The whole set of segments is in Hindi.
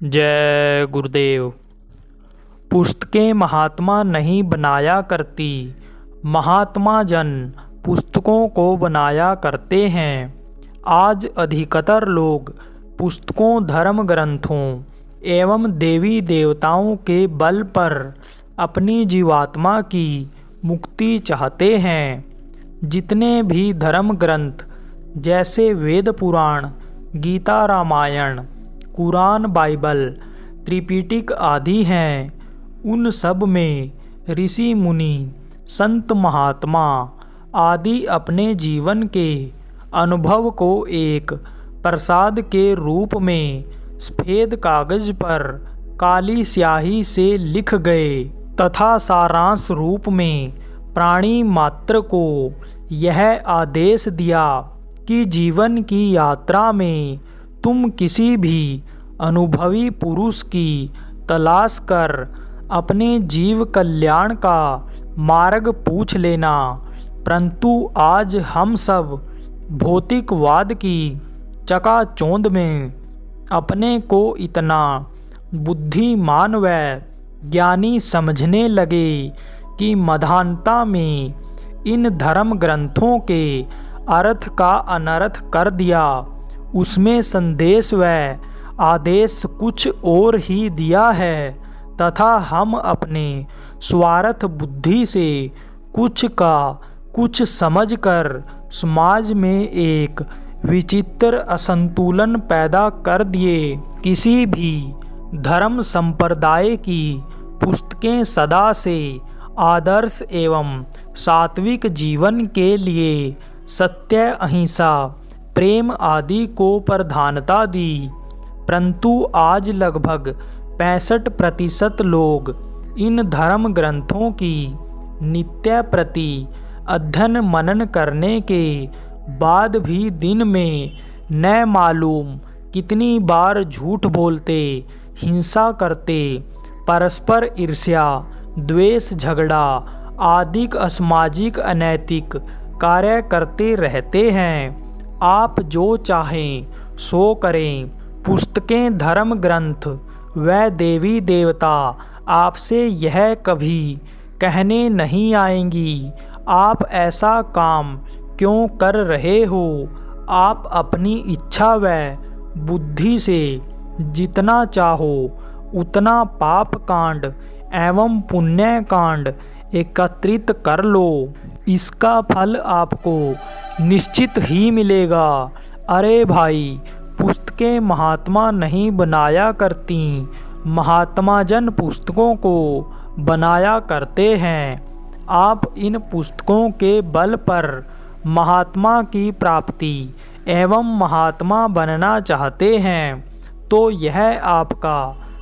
जय गुरुदेव। पुस्तकें महात्मा नहीं बनाया करती, महात्मा जन पुस्तकों को बनाया करते हैं। आज अधिकतर लोग पुस्तकों, धर्म ग्रंथों एवं देवी देवताओं के बल पर अपनी जीवात्मा की मुक्ति चाहते हैं। जितने भी धर्म ग्रंथ जैसे वेद पुराण, गीता, रामायण, कुरान, बाइबल, त्रिपिटक आदि हैं, उन सब में ऋषि मुनि, संत महात्मा आदि अपने जीवन के अनुभव को एक प्रसाद के रूप में सफ़ेद कागज पर काली स्याही से लिख गए तथा सारांश रूप में प्राणी मात्र को यह आदेश दिया कि जीवन की यात्रा में तुम किसी भी अनुभवी पुरुष की तलाश कर अपने जीव कल्याण का मार्ग पूछ लेना। परंतु आज हम सब भौतिकवाद की चकाचौंध में अपने को इतना बुद्धिमान व ज्ञानी समझने लगे कि मधान्ता में इन धर्म ग्रंथों के अर्थ का अनर्थ कर दिया। उसमें संदेश व आदेश कुछ और ही दिया है तथा हम अपने स्वार्थ बुद्धि से कुछ का कुछ समझकर समाज में एक विचित्र असंतुलन पैदा कर दिए। किसी भी धर्म संप्रदाय की पुस्तकें सदा से आदर्श एवं सात्विक जीवन के लिए सत्य, अहिंसा, प्रेम आदि को प्रधानता दी। परंतु आज लगभग 65% लोग इन धर्म ग्रंथों की नित्य प्रति अध्ययन मनन करने के बाद भी दिन में न मालूम कितनी बार झूठ बोलते, हिंसा करते, परस्पर ईर्ष्या, द्वेष, झगड़ा आदि असामाजिक अनैतिक कार्य करते रहते हैं। आप जो चाहें सो करें। पुस्तकें, धर्म ग्रंथ व देवी देवता आपसे यह कभी कहने नहीं आएंगी आप ऐसा काम क्यों कर रहे हो। आप अपनी इच्छा व बुद्धि से जितना चाहो उतना पाप कांड एवं पुण्य कांड एकत्रित कर लो। इसका फल आपको निश्चित ही मिलेगा। अरे भाई, पुस्तकें महात्मा नहीं बनाया करती, महात्मा जन पुस्तकों को बनाया करते हैं। आप इन पुस्तकों के बल पर महात्मा की प्राप्ति एवं महात्मा बनना चाहते हैं तो यह आपका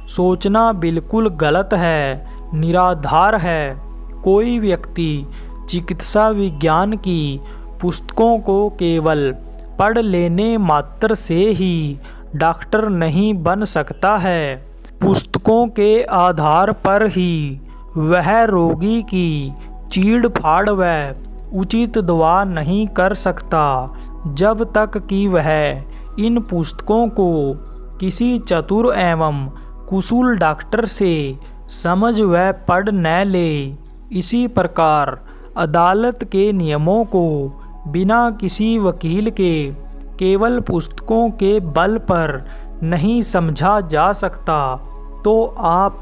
सोचना बिल्कुल गलत है, निराधार है। कोई व्यक्ति चिकित्सा विज्ञान की पुस्तकों को केवल पढ़ लेने मात्र से ही डॉक्टर नहीं बन सकता है। पुस्तकों के आधार पर ही वह रोगी की चीड़ फाड़ व उचित दवा नहीं कर सकता जब तक कि वह इन पुस्तकों को किसी चतुर एवं कुशल डॉक्टर से समझ व पढ़ न ले। इसी प्रकार अदालत के नियमों को बिना किसी वकील के केवल पुस्तकों के बल पर नहीं समझा जा सकता। तो आप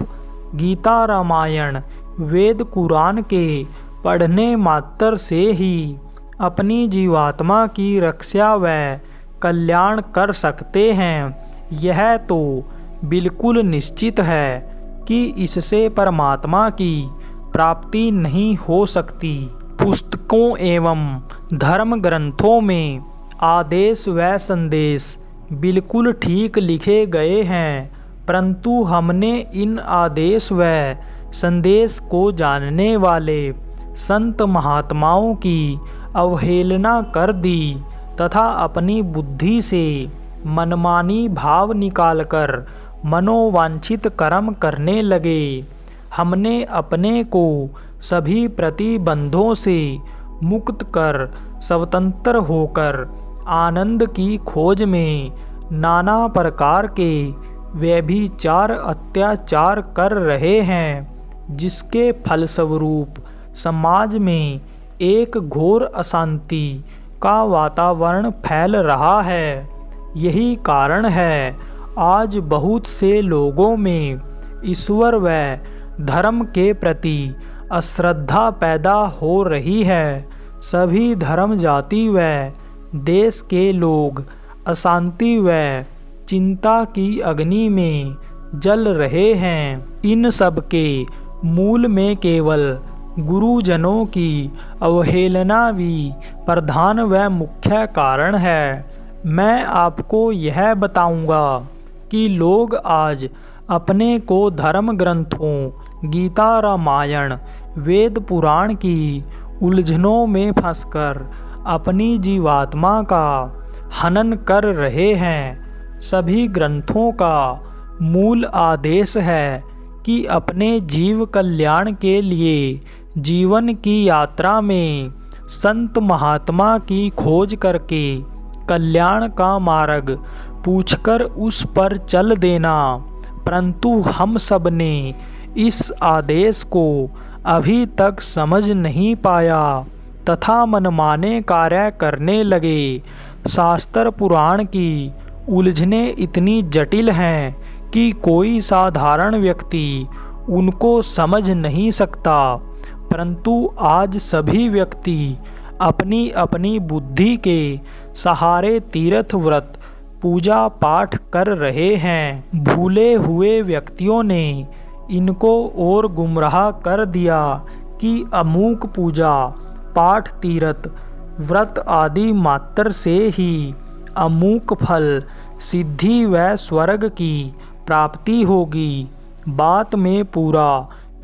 गीता, रामायण, वेद, कुरान के पढ़ने मात्र से ही अपनी जीवात्मा की रक्षा व कल्याण कर सकते हैं। यह तो बिल्कुल निश्चित है कि इससे परमात्मा की प्राप्ति नहीं हो सकती। पुस्तकों एवं धर्म ग्रंथों में आदेश व संदेश बिल्कुल ठीक लिखे गए हैं, परंतु हमने इन आदेश व संदेश को जानने वाले संत महात्माओं की अवहेलना कर दी तथा अपनी बुद्धि से मनमानी भाव निकालकर मनोवांछित कर्म करने लगे। हमने अपने को सभी प्रतिबंधों से मुक्त कर स्वतंत्र होकर आनंद की खोज में नाना प्रकार के व्यभिचार अत्याचार कर रहे हैं, जिसके फलस्वरूप समाज में एक घोर अशांति का वातावरण फैल रहा है। यही कारण है आज बहुत से लोगों में ईश्वर व धर्म के प्रति अश्रद्धा पैदा हो रही है। सभी धर्म, जाति व देश के लोग अशांति व चिंता की अग्नि में जल रहे हैं। इन सब के मूल में केवल गुरुजनों की अवहेलना भी प्रधान व मुख्य कारण है। मैं आपको यह बताऊंगा कि लोग आज अपने को धर्म ग्रंथों, गीता, रामायण, वेद पुराण की उलझनों में फंसकर अपनी जीवात्मा का हनन कर रहे हैं। सभी ग्रंथों का मूल आदेश है कि अपने जीव कल्याण के लिए जीवन की यात्रा में संत महात्मा की खोज करके कल्याण का मार्ग पूछकर उस पर चल देना। परंतु हम सब ने इस आदेश को अभी तक समझ नहीं पाया तथा मनमाने कार्य करने लगे। शास्त्र पुराण की उलझने इतनी जटिल हैं कि कोई साधारण व्यक्ति उनको समझ नहीं सकता, परंतु आज सभी व्यक्ति अपनी अपनी बुद्धि के सहारे तीर्थ व्रत, पूजा पाठ कर रहे हैं। भूले हुए व्यक्तियों ने इनको और गुमराह कर दिया कि अमूक पूजा पाठ, तीर्थ व्रत आदि मात्र से ही अमूक फल, सिद्धि व स्वर्ग की प्राप्ति होगी। बात में पूरा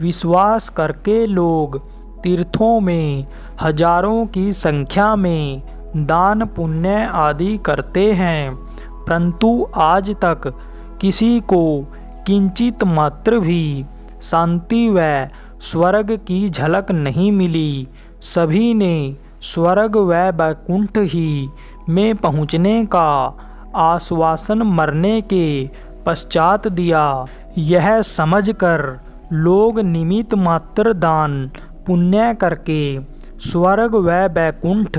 विश्वास करके लोग तीर्थों में हजारों की संख्या में दान पुण्य आदि करते हैं, परंतु आज तक किसी को किंचित मात्र भी शांति व स्वर्ग की झलक नहीं मिली। सभी ने स्वर्ग व वैकुंठ ही में पहुँचने का आश्वासन मरने के पश्चात दिया। यह समझकर लोग निमित्त मात्र दान पुण्य करके स्वर्ग व वैकुंठ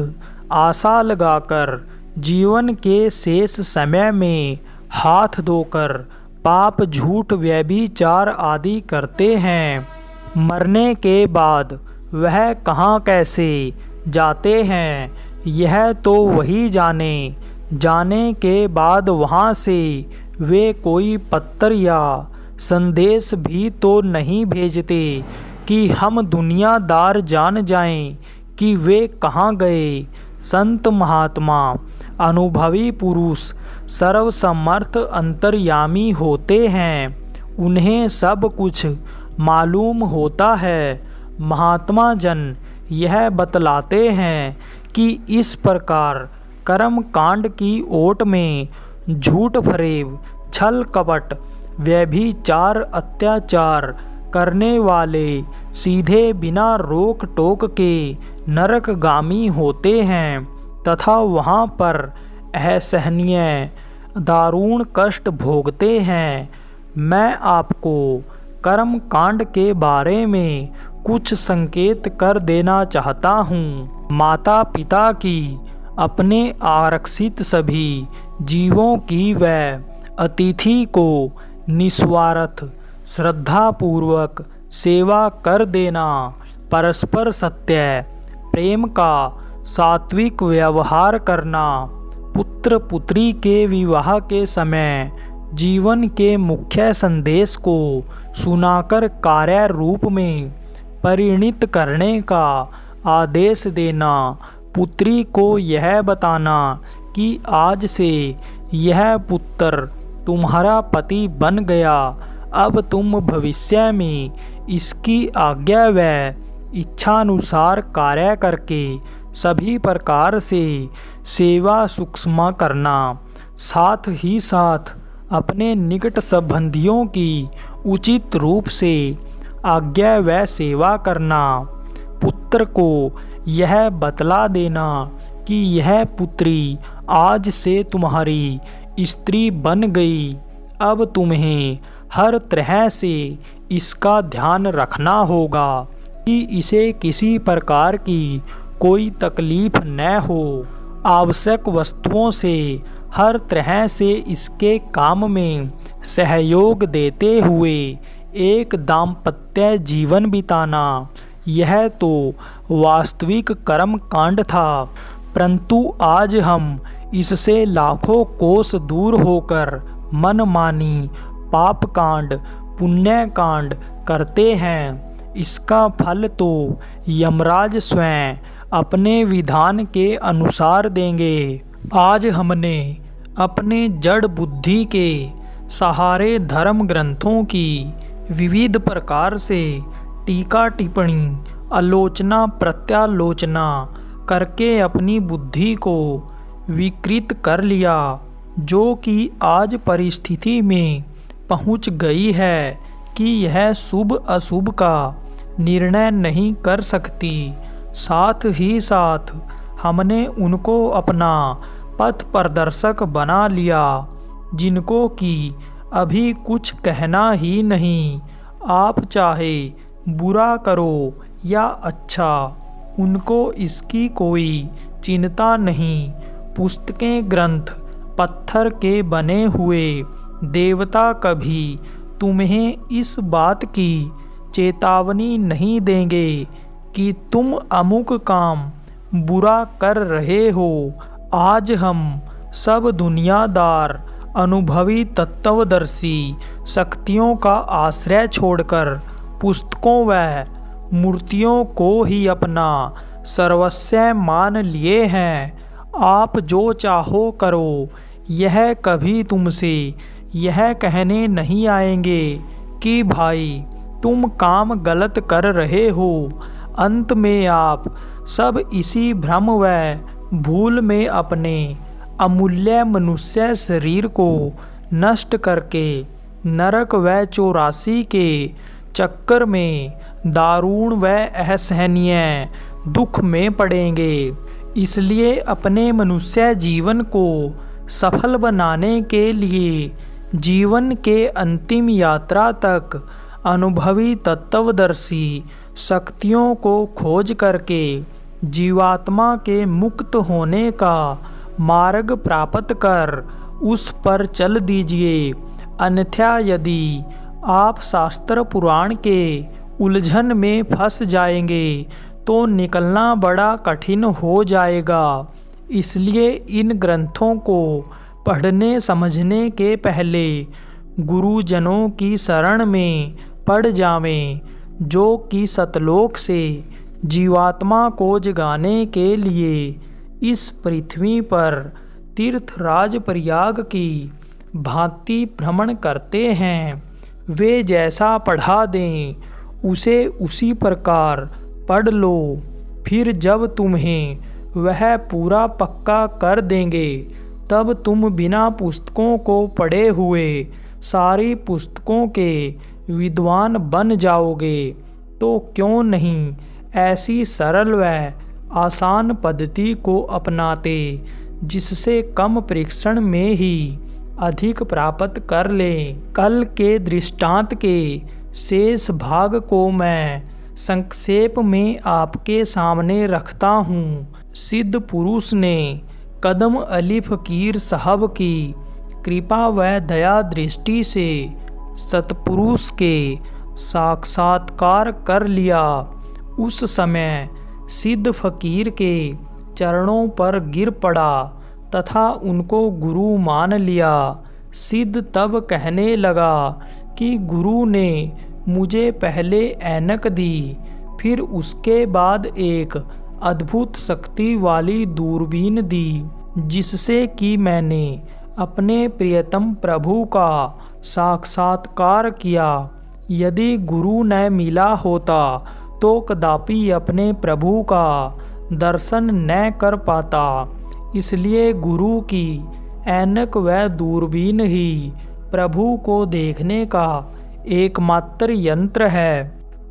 आशा लगाकर जीवन के शेष समय में हाथ धोकर पाप, झूठ, व्यभिचार आदि करते हैं। मरने के बाद वह कहाँ कैसे जाते हैं यह तो वही जाने। जाने के बाद वहाँ से वे कोई पत्र या संदेश भी तो नहीं भेजते कि हम दुनियादार जान जाएं कि वे कहाँ गए। संत महात्मा, अनुभवी पुरुष सर्वसमर्थ अंतर्यामी होते हैं, उन्हें सब कुछ मालूम होता है। महात्मा जन यह बतलाते हैं कि इस प्रकार कर्म कांड की ओट में झूठ फरेब, छल कपट, व्यभिचार, अत्याचार करने वाले सीधे बिना रोक टोक के नरकगामी होते हैं तथा वहाँ पर असहनीय दारुण कष्ट भोगते हैं। मैं आपको कर्म कांड के बारे में कुछ संकेत कर देना चाहता हूँ। माता पिता की अपने आरक्षित सभी जीवों की व अतिथि को निस्वार्थ श्रद्धापूर्वक सेवा कर देना, परस्पर सत्य प्रेम का सात्विक व्यवहार करना, पुत्र पुत्री के विवाह के समय जीवन के मुख्य संदेश को सुनाकर कार्य रूप में परिणित करने का आदेश देना, पुत्री को यह बताना कि आज से यह पुत्र तुम्हारा पति बन गया, अब तुम भविष्य में इसकी आज्ञा व इच्छानुसार कार्य करके सभी प्रकार से सेवा सूक्ष्म करना, साथ ही साथ अपने निकट संबंधियों की उचित रूप से आज्ञा व सेवा करना। पुत्र को यह बतला देना कि यह पुत्री आज से तुम्हारी स्त्री बन गई, अब तुम्हें हर तरह से इसका ध्यान रखना होगा कि इसे किसी प्रकार की कोई तकलीफ न हो। आवश्यक वस्तुओं से हर तरह से इसके काम में सहयोग देते हुए एक दाम्पत्य जीवन बिताना, यह तो वास्तविक कर्म कांड था, परंतु आज हम इससे लाखों कोस दूर होकर मनमानी पाप कांड, पुण्य कांड करते हैं। इसका फल तो यमराज स्वयं अपने विधान के अनुसार देंगे। आज हमने अपने जड़ बुद्धि के सहारे धर्म ग्रंथों की विविध प्रकार से टीका टिप्पणी, आलोचना प्रत्यालोचना करके अपनी बुद्धि को विकृत कर लिया, जो कि आज परिस्थिति में पहुंच गई है कि यह शुभ अशुभ का निर्णय नहीं कर सकती। साथ ही साथ हमने उनको अपना पथ प्रदर्शक बना लिया, जिनको कि अभी कुछ कहना ही नहीं। आप चाहे बुरा करो या अच्छा, उनको इसकी कोई चिंता नहीं। पुस्तकें ग्रंथ पत्थर के बने हुए देवता कभी तुम्हें इस बात की चेतावनी नहीं देंगे कि तुम अमुक काम बुरा कर रहे हो। आज हम सब दुनियादार अनुभवी तत्वदर्शी शक्तियों का आश्रय छोड़कर पुस्तकों व मूर्तियों को ही अपना सर्वस्व मान लिए हैं। आप जो चाहो करो, यह कभी तुमसे यह कहने नहीं आएंगे कि भाई तुम काम गलत कर रहे हो। अंत में आप सब इसी भ्रम व भूल में अपने अमूल्य मनुष्य शरीर को नष्ट करके नरक व 84 के चक्कर में दारुण व असहनीय दुख में पड़ेंगे। इसलिए अपने मनुष्य जीवन को सफल बनाने के लिए जीवन के अंतिम यात्रा तक अनुभवी तत्वदर्शी शक्तियों को खोज करके जीवात्मा के मुक्त होने का मार्ग प्राप्त कर उस पर चल दीजिए। अन्यथा यदि आप शास्त्र पुराण के उलझन में फंस जाएंगे तो निकलना बड़ा कठिन हो जाएगा। इसलिए इन ग्रंथों को पढ़ने समझने के पहले गुरुजनों की शरण में पड़ जावें, जो कि सतलोक से जीवात्मा को जगाने के लिए इस पृथ्वी पर तीर्थराज प्रयाग की भांति भ्रमण करते हैं। वे जैसा पढ़ा दें उसे उसी प्रकार पढ़ लो। फिर जब तुम्हें वह पूरा पक्का कर देंगे, तब तुम बिना पुस्तकों को पढ़े हुए सारी पुस्तकों के विद्वान बन जाओगे। तो क्यों नहीं ऐसी सरल व आसान पद्धति को अपनाते, जिससे कम परीक्षण में ही अधिक प्राप्त कर लें। कल के दृष्टांत के शेष भाग को मैं संक्षेप में आपके सामने रखता हूँ। सिद्ध पुरुष ने कदम अली फकीर साहब की कृपा व दया दृष्टि से सतपुरुष के साक्षात्कार कर लिया। उस समय सिद्ध फकीर के चरणों पर गिर पड़ा तथा उनको गुरु मान लिया। सिद्ध तब कहने लगा कि गुरु ने मुझे पहले ऐनक दी, फिर उसके बाद एक अद्भुत शक्ति वाली दूरबीन दी, जिससे कि मैंने अपने प्रियतम प्रभु का साक्षात्कार किया। यदि गुरु न मिला होता तो कदापि अपने प्रभु का दर्शन न कर पाता। इसलिए गुरु की ऐनक व दूरबीन ही प्रभु को देखने का एकमात्र यंत्र है।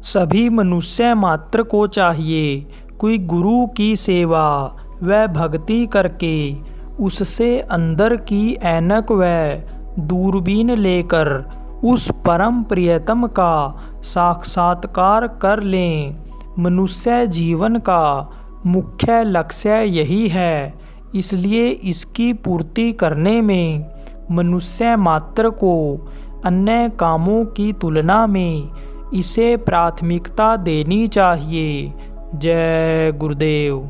सभी मनुष्य मात्र को चाहिए कोई गुरु की सेवा व भक्ति करके उससे अंदर की ऐनक व दूरबीन लेकर उस परम प्रियतम का साक्षात्कार कर लें। मनुष्य जीवन का मुख्य लक्ष्य यही है, इसलिए इसकी पूर्ति करने में मनुष्य मात्र को अन्य कामों की तुलना में इसे प्राथमिकता देनी चाहिए। जय गुरुदेव।